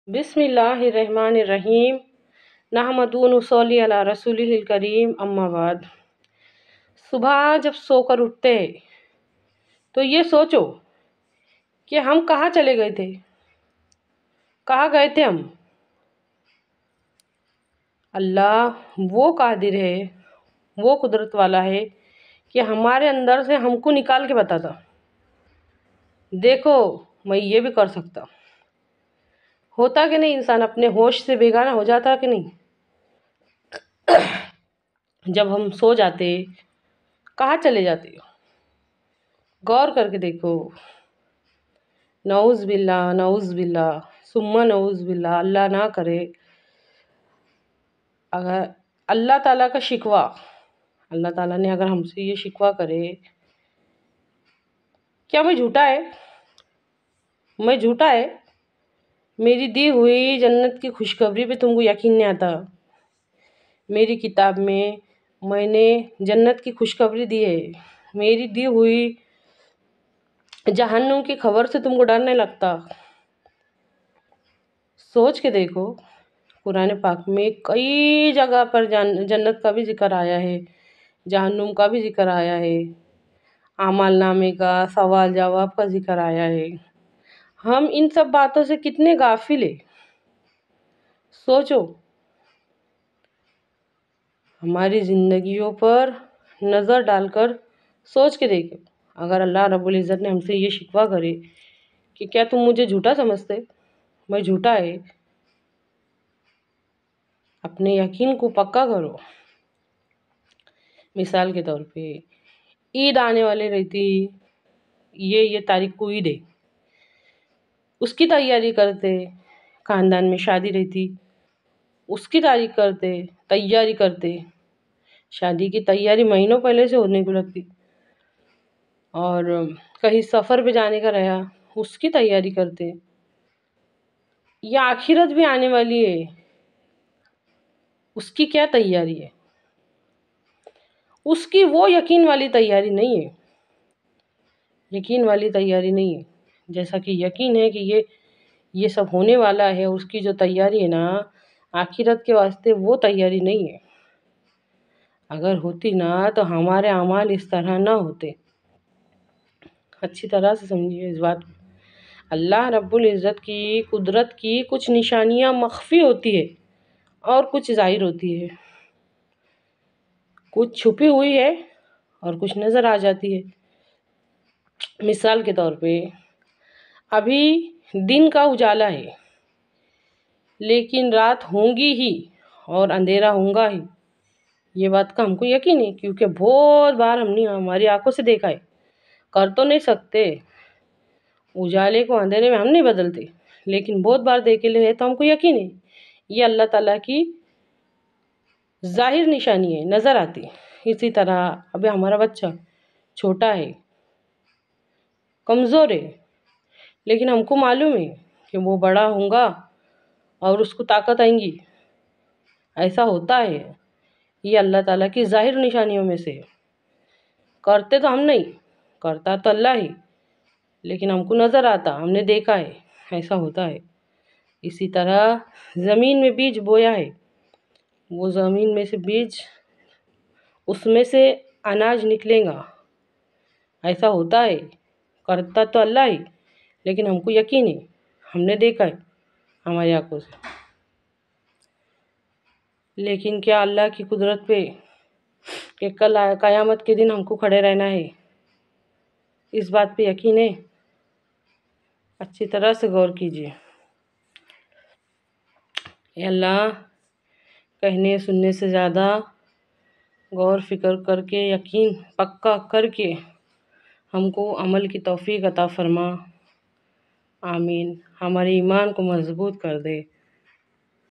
بسم اللہ الرحمن الرحیم نحمدہ و نصلی علی رسولہ الکریم اما بعد۔ صبح جب سو کر اٹھتے ہیں تو یہ سوچو کہ ہم کہاں چلے گئے تھے، کہاں گئے تھے ہم۔ اللہ وہ قادر ہے، وہ قدرت والا ہے کہ ہمارے اندر سے ہم کو نکال کے بتاتا، دیکھو میں یہ بھی کر سکتا۔ ہوتا کہ نہیں، انسان اپنے ہوش سے بیگانہ ہو جاتا کہ نہیں۔ جب ہم سو جاتے کہاں چلے جاتے، غور کر کے دیکھو۔ نعوذ باللہ نعوذ باللہ ثم نعوذ باللہ، اللہ نہ کرے۔ اگر اللہ تعالیٰ کا شکوہ، اللہ تعالیٰ نے اگر ہم سے یہ شکوہ کرے، کیا میں جھوٹا ہے، میں جھوٹا ہے، میری دی ہوئی جنت کی خوشخبری پہ تم کو یقین نہیں آتا۔ میری کتاب میں نے جنت کی خوشخبری دی ہے، میری دی ہوئی جہنم کی خبر سے تم کو ڈر نہیں لگتا۔ سوچ کے دیکھو، قرآن پاک میں کئی جگہ پر جنت کا بھی ذکر آیا ہے، جہنم کا بھی ذکر آیا ہے، اعمال نامے کا، سوال جواب کا ذکر آیا ہے۔ ہم ان سب باتوں سے کتنے غافل ہیں، سوچو۔ ہماری زندگیوں پر نظر ڈال کر سوچ کے دیکھو، اگر اللہ رب العزت نے ہم سے یہ شکوہ کرے کہ کیا تم مجھے جھوٹا سمجھتے، میں جھوٹا ہے، اپنے یقین کو پکا کرو۔ مثال کے طور پہ عید آنے والے رہتی، یہ تاریخ کو عید ہے، اس کی تیاری کرتے، خاندان میں شادی رہتی، اس کی تاریخ کرتے، تیاری کرتے، شادی کی تیاری مہینوں پہلے سے ہونے کو لگتی، اور کہیں سفر پہ جانے کا رہا، اس کی تیاری کرتے۔ یا آخرت بھی آنے والی ہے، اس کی کیا تیاری ہے، اس کی وہ یقین والی تیاری نہیں ہے، یقین والی تیاری نہیں ہے۔ جیسا کہ یقین ہے کہ یہ سب ہونے والا ہے، اس کی جو تیاری ہے نا آخرت کے واسطے، وہ تیاری نہیں ہے۔ اگر ہوتی نا تو ہمارے اعمال اس طرح نہ ہوتے۔ اچھی طرح سے سمجھیے اس بات کو۔ اللہ رب العزت کی قدرت کی کچھ نشانیاں مخفی ہوتی ہے اور کچھ ظاہر ہوتی ہے، کچھ چھپی ہوئی ہے اور کچھ نظر آ جاتی ہے۔ مثال کے طور پہ ابھی دن کا اجالا ہے، لیکن رات ہوں گی ہی اور اندھیرا ہوگا ہی، یہ بات کا ہم کو یقین ہے، کیونکہ بہت بار ہم نے ہماری آنکھوں سے دیکھا ہے۔ کر تو نہیں سکتے، اجالے کو اندھیرے میں ہم نہیں بدلتے، لیکن بہت بار دیکھے لے تو ہم کو یقین ہے یہ اللہ تعالیٰ کی ظاہر نشانی ہے، نظر آتی۔ اسی طرح ابھی ہمارا بچہ چھوٹا ہے، کمزور ہے، لیکن ہم کو معلوم ہے کہ وہ بڑا ہوگا اور اس کو طاقت آئیں گی، ایسا ہوتا ہے۔ یہ اللہ تعالیٰ کی ظاہر نشانیوں میں سے ہے۔ کرتے تو ہم نہیں، کرتا تو اللہ ہی، لیکن ہم کو نظر آتا، ہم نے دیکھا ہے، ایسا ہوتا ہے۔ اسی طرح زمین میں بیج بویا ہے، وہ زمین میں سے بیج، اس میں سے اناج نکلے گا، ایسا ہوتا ہے۔ کرتا تو اللہ ہی، لیکن ہم کو یقین ہے، ہم نے دیکھا ہے ہماری آنکھوں سے۔ لیکن کیا اللہ کی قدرت پہ کہ کل قیامت کے دن ہم کو کھڑے رہنا ہے، اس بات پہ یقین ہے؟ اچھی طرح سے غور کیجیے۔ اے اللہ، کہنے سننے سے زیادہ غور فکر کر کے، یقین پکا کر کے ہم کو عمل کی توفیق عطا فرما۔ آمین۔ ہمارے ایمان کو مضبوط کر دے۔